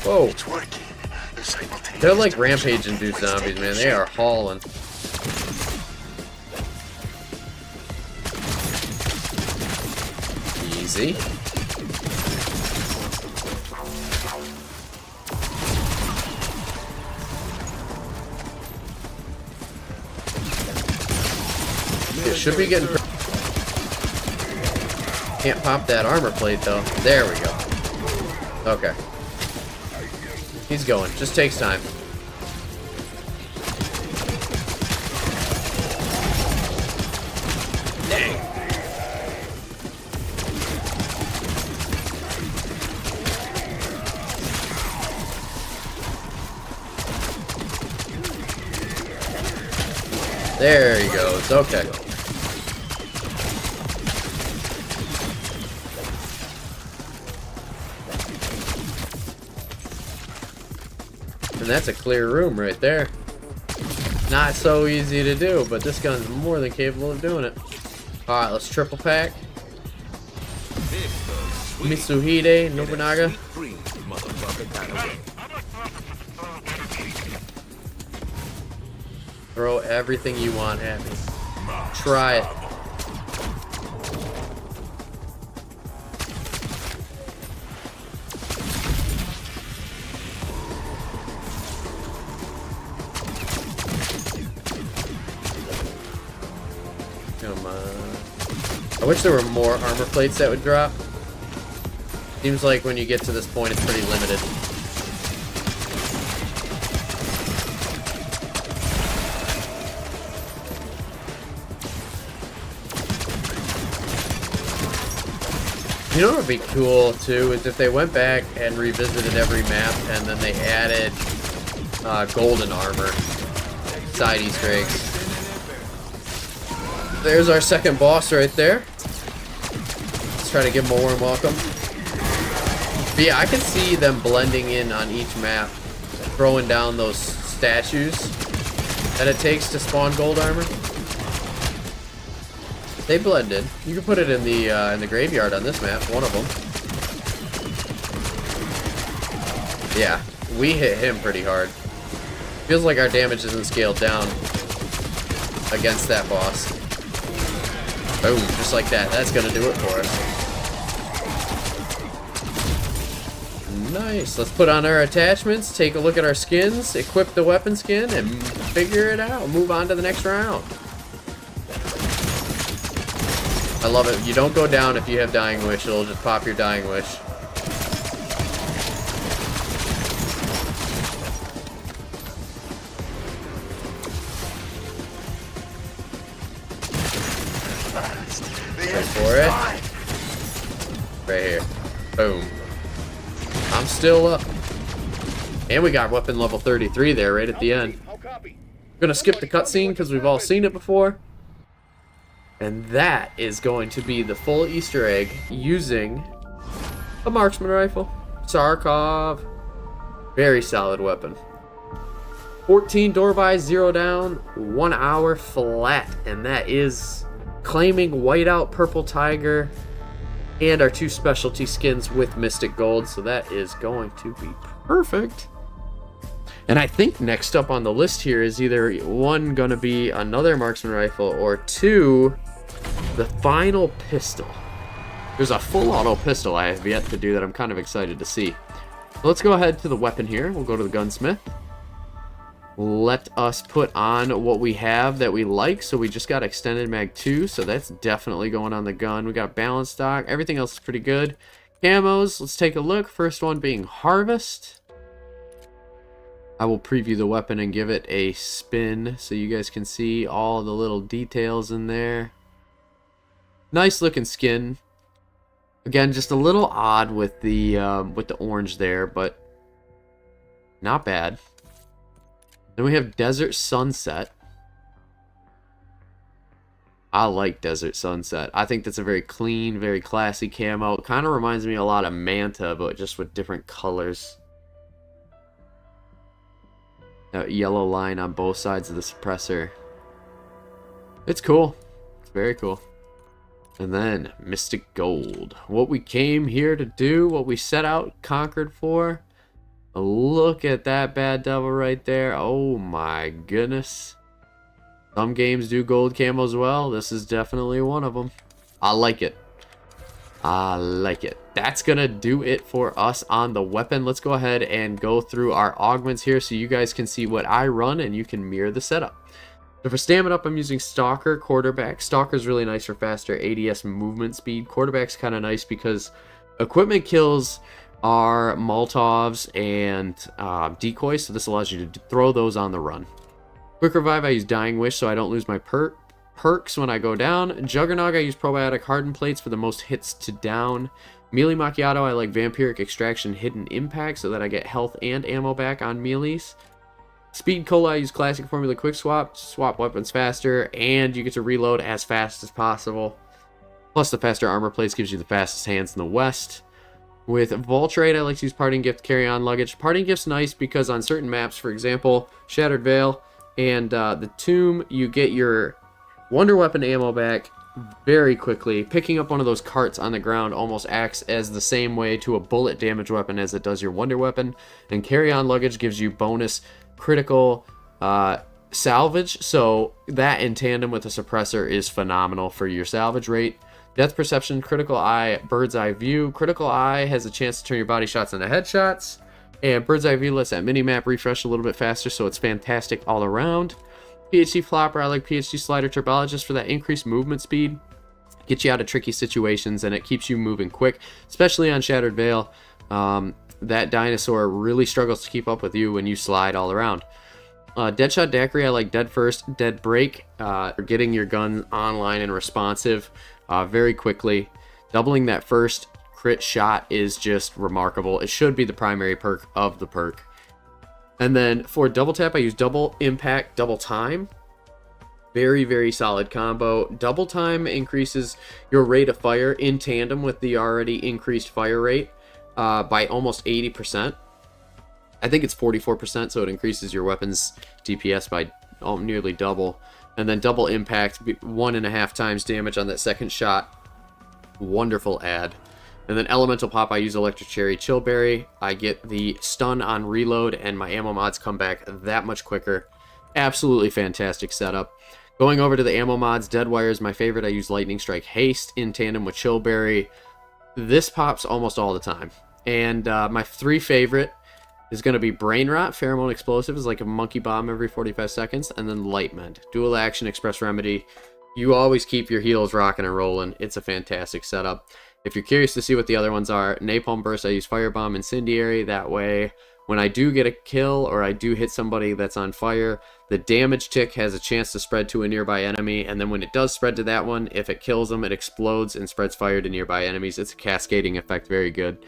Whoa. It's working. The simultaneous They're like rampage-induced zombies, man. They are hauling. Easy. It should be getting... Can't pop that armor plate though. There we go. Okay. He's going. Just takes time. Dang. There he goes. Okay. And that's a clear room right there. Not so easy to do, but this gun's more than capable of doing it. Alright, let's triple pack. Mitsuhide, Nobunaga. Throw everything you want at me. Try it. Come on. I wish there were more armor plates that would drop. Seems like when you get to this point, it's pretty limited. You know what would be cool too is if they went back and revisited every map and then they added golden armor side Easter eggs. There's our second boss right there. Let's try to give him a warm welcome. But yeah, I can see them blending in on each map, throwing down those statues that it takes to spawn gold armor. They blended. You can put it in the graveyard on this map, one of them. Yeah, we hit him pretty hard. Feels like our damage isn't scaled down against that boss. Boom, just like that. That's gonna do it for us. Nice. Let's put on our attachments, take a look at our skins, equip the weapon skin, and figure it out. Move on to the next round. I love it. You don't go down if you have Dying Wish. It'll just pop your Dying Wish. Wait for it. Right here. Boom. I'm still up. And we got weapon level 33 there right at the end. Gonna skip the cutscene because we've all seen it before. And that is going to be the full Easter egg using a marksman rifle. Tsarkov. Very solid weapon. 14 door buys, 0 down, 1 hour flat. And that is claiming whiteout, purple tiger, and our 2 specialty skins with mystic gold. So that is going to be perfect. And I think next up on the list here is either 1 going to be another marksman rifle or 2, the final pistol. There's a full auto pistol I have yet to do that I'm kind of excited to see. Let's go ahead to the weapon here. We'll go to the gunsmith. Let us put on what we have that we like. So we just got extended mag 2, so that's definitely going on the gun. We got balance stock. Everything else is pretty good. Camos, let's take a look. First one being harvest. I will preview the weapon and give it a spin so you guys can see all the little details in there. Nice looking skin. Again, just a little odd with the orange there, but not bad. Then we have Desert Sunset. I like Desert Sunset. I think that's a very clean, very classy camo. It kind of reminds me a lot of Manta, but just with different colors. That yellow line on both sides of the suppressor. It's cool. It's very cool. And then Mystic Gold. What we came here to do, what we set out, conquered for. Look at that bad devil right there. Oh my goodness. Some games do gold camos well. This is definitely one of them. I like it. I like it. That's gonna do it for us on the weapon. Let's go ahead and go through our augments here so you guys can see what I run and you can mirror the setup. So for stamina up, I'm using Stalker, Quarterback. Stalker's really nice for faster ADS movement speed. Quarterback's kind of nice because equipment kills are Molotovs and decoys, so this allows you to throw those on the run. Quick Revive, I use Dying Wish so I don't lose my perks when I go down. Juggernog, I use Probiotic Hardened Plates for the most hits to down. Melee Macchiato, I like Vampiric Extraction Hidden Impact so that I get health and ammo back on melees. Speed Cola, I use Classic Formula Quick Swap, swap weapons faster, and you get to reload as fast as possible. Plus the faster armor plates gives you the fastest hands in the West. With Voltrate, I like to use Parting Gift carry-on luggage. Parting Gift's nice because on certain maps, for example, Shattered Veil and the Tomb, you get your Wonder Weapon ammo back very quickly. Picking up one of those carts on the ground almost acts as the same way to a bullet damage weapon as it does your Wonder Weapon. And carry-on luggage gives you bonus critical salvage, so that in tandem with a suppressor is phenomenal for your salvage rate. Death Perception, Critical Eye, Bird's Eye View. Critical Eye has a chance to turn your body shots into headshots, and Bird's Eye View lets that mini-map refresh a little bit faster, so it's fantastic all around. PhD Flopper, I like PhD Slider Turbologist for that increased movement speed. Gets you out of tricky situations, and it keeps you moving quick, especially on Shattered Veil. That dinosaur really struggles to keep up with you when you slide all around. Deadshot Daiquiri, I like Dead First, Dead Break, for getting your gun online and responsive very quickly. Doubling that first crit shot is just remarkable. It should be the primary perk of the perk. And then for Double Tap, I use Double Impact, Double Time. Very, very solid combo. Double Time increases your rate of fire in tandem with the already increased fire rate by almost 80%. I think it's 44%, so it increases your weapon's DPS by nearly double. And then Double Impact, 1.5 times damage on that second shot. Wonderful add. And then Elemental Pop, I use Electric Cherry Chillberry. I get the stun on reload, and my ammo mods come back that much quicker. Absolutely fantastic setup. Going over to the ammo mods, Deadwire is my favorite. I use Lightning Strike Haste in tandem with Chillberry. This pops almost all the time. And my 3 favorite is going to be Brain Rot. Pheromone Explosive is like a monkey bomb every 45 seconds. And then Light Mend. Dual Action Express Remedy. You always keep your heals rocking and rolling. It's a fantastic setup. If you're curious to see what the other ones are, Napalm Burst, I use Firebomb, Incendiary. That way, when I do get a kill or I do hit somebody that's on fire, the damage tick has a chance to spread to a nearby enemy. And then when it does spread to that one, if it kills them, it explodes and spreads fire to nearby enemies. It's a cascading effect. Very good.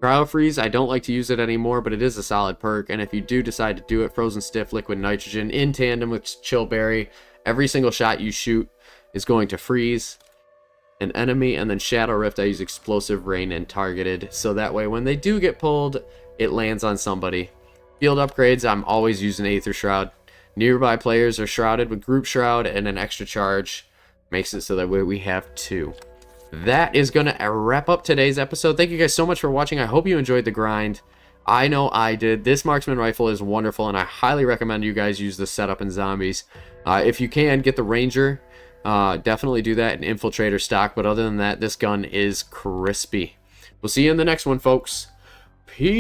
Cryo Freeze, I don't like to use it anymore, but it is a solid perk. And if you do decide to do it, Frozen Stiff, Liquid Nitrogen in tandem with Chillberry, every single shot you shoot is going to freeze an enemy. And then Shadow Rift, I use Explosive Rain and Targeted, so that way when they do get pulled, it lands on somebody. Field upgrades, I'm always using Aether Shroud. Nearby players are shrouded with Group Shroud, and an extra charge makes it so that we have 2. That is going to wrap up today's episode. Thank you guys so much for watching. I hope you enjoyed the grind. I know I did. This marksman rifle is wonderful, and I highly recommend you guys use this setup in zombies. If you can, get the Ranger. Definitely do that in Infiltrator stock, but other than that, this gun is crispy. We'll see you in the next one, folks. Peace.